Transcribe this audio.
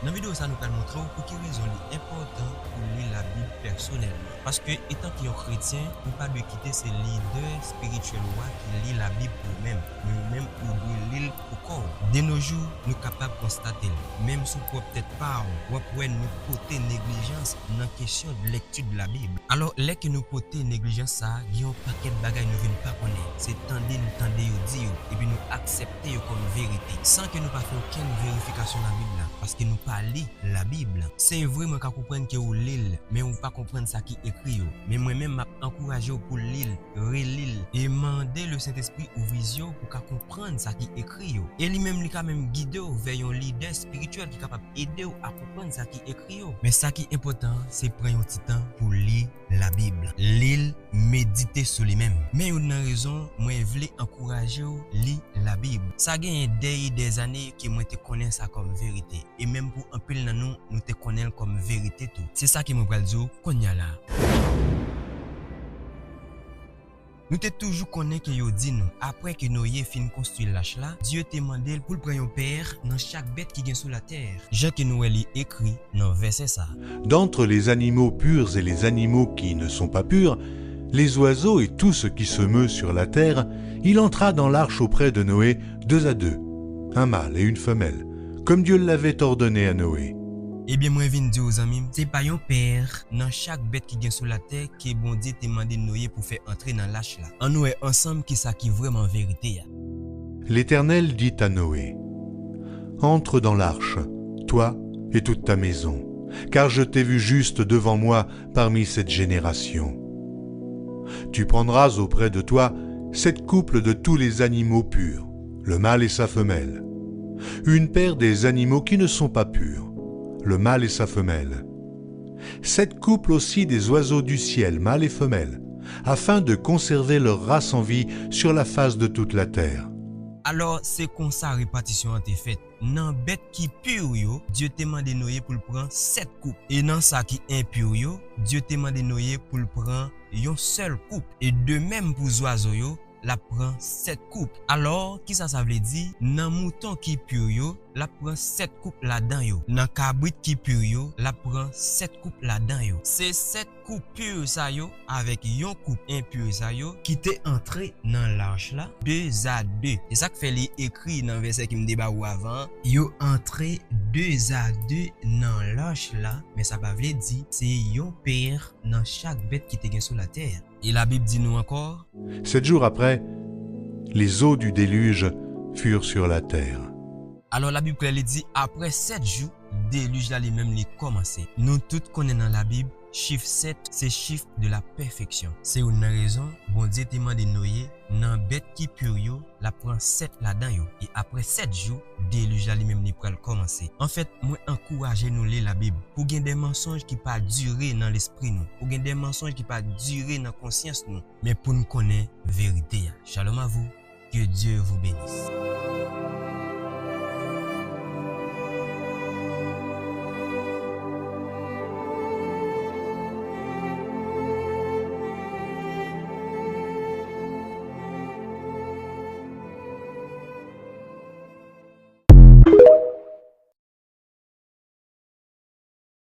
Dans la vidéo, ça nous parle montrer pour quelle raison il est important pour lire la Bible personnellement. Parce que, étant qu'un chrétien, nous ne pas de quitter ces leaders spirituels qui lisent la Bible pour eux-mêmes. Nous-mêmes, nous devons lire pour corps. De nos jours, nous sommes capables de constater, même si nous peut-être pas, ou après nous porter négligence dans la question de lecture de la Bible. Alors, les que nous porter négligence, ça, il y a un paquet de bagages nous ne venons pas connaître. C'est tendre, nous tendre dire, et puis nous accepter comme vérité, sans que nous ne fassions aucune vérification de la Bible. Parce que nous pas lire la Bible. C'est vraiment qu'on comprenne que vous lisez, mais on pas comprendre ça qui est écrit. Mais moi-même, m'a encouragé pour lire, relire et demander le Saint-Esprit ou vision pour qu'on comprenne ça qui est écrit. Et lui-même, il a même guidé vers un leader spirituel qui est capable d'aider à comprendre ça qui est écrit. Mais ça qui est important, c'est prendre un petit temps pour lire la Bible. Lire, méditer sur lui-même. Mais une raison, moi, je voulais encourager à lire la Bible. Ça gagne des années que moi, te connais ça comme vérité. Et même pour un peu de nous te connaissons comme vérité tout. C'est ça qui me parle de qu'on y a là. Nous te toujours connaît que yo dit nous après que nous y fin construire l'âge là, Dieu te demandé pour prendre un père dans chaque bête qui vient sur la terre. Jean que nous lit écrit dans verset ça. D'entre les animaux purs et les animaux qui ne sont pas purs, les oiseaux et tout ce qui se meut sur la terre, il entra dans l'arche auprès de Noé 2 à 2, un mâle et une femelle, comme Dieu l'avait ordonné à Noé. Eh bien, moi, je viens de dire aux amis, c'est pas un père dans chaque bête qui vient sur la terre qui bon Dieu te demandé de Noé pour faire entrer dans l'arche là. En nous ensemble qui ça qui vraiment vérité. L'Éternel dit à Noé, « Entre dans l'arche, toi et toute ta maison, car je t'ai vu juste devant moi parmi cette génération. Tu prendras auprès de toi 7 couples de tous les animaux purs, le mâle et sa femelle, une paire des animaux qui ne sont pas purs, le mâle et sa femelle, 7 couples aussi des oiseaux du ciel, mâle et femelle, afin de conserver leur race en vie sur la face de toute la terre. » Alors, c'est comme ça répartition a été faite. Dans bête qui pure yo, Dieu te demandé Noé pour le prendre 7 coupes. Et dans ça qui impur yo, Dieu te demandé Noé pour le prendre une seule coupe. Et de même pour les oiseaux yo, la prend 7 coupes. Alors, qui ça veut dire? Dans mouton qui pur yo, la prend 7 coupes là-dedans yo. Dans cabrit qui pur yo, la prend 7 coupes là-dedans yo. C'est 7 coupes pures ça yo avec une coupe impure ça yo qui t'est entré dans l'arche là 2 à 2. C'est ça que fait les écrit dans verset qui me débat ou avant. Yo entré 2 à 2 dans l'arche là, mais ça veut dire c'est un père dans chaque bête qui te sur la terre. Et la Bible dit nous encore, 7 jours après, les eaux du déluge furent sur la terre. Alors la Bible elle dit après 7 jours, déluge là lui-même les commencé. Nous tous connaissons dans la Bible, chiffre 7, c'est chiffre de la perfection. C'est une raison, bon Dieu te demande de Noé, dans bête qui pure yo, la prend 7 là-dedans yo. Et après 7 jours, déluge là lui-même les pral commencer. En fait, moi encourager nous lire la Bible pour gagner des mensonges qui pas durer dans l'esprit nous, pour gagner des mensonges qui pas durer dans la conscience nous, mais pour nous connaître vérité. Shalom à vous, que Dieu vous bénisse.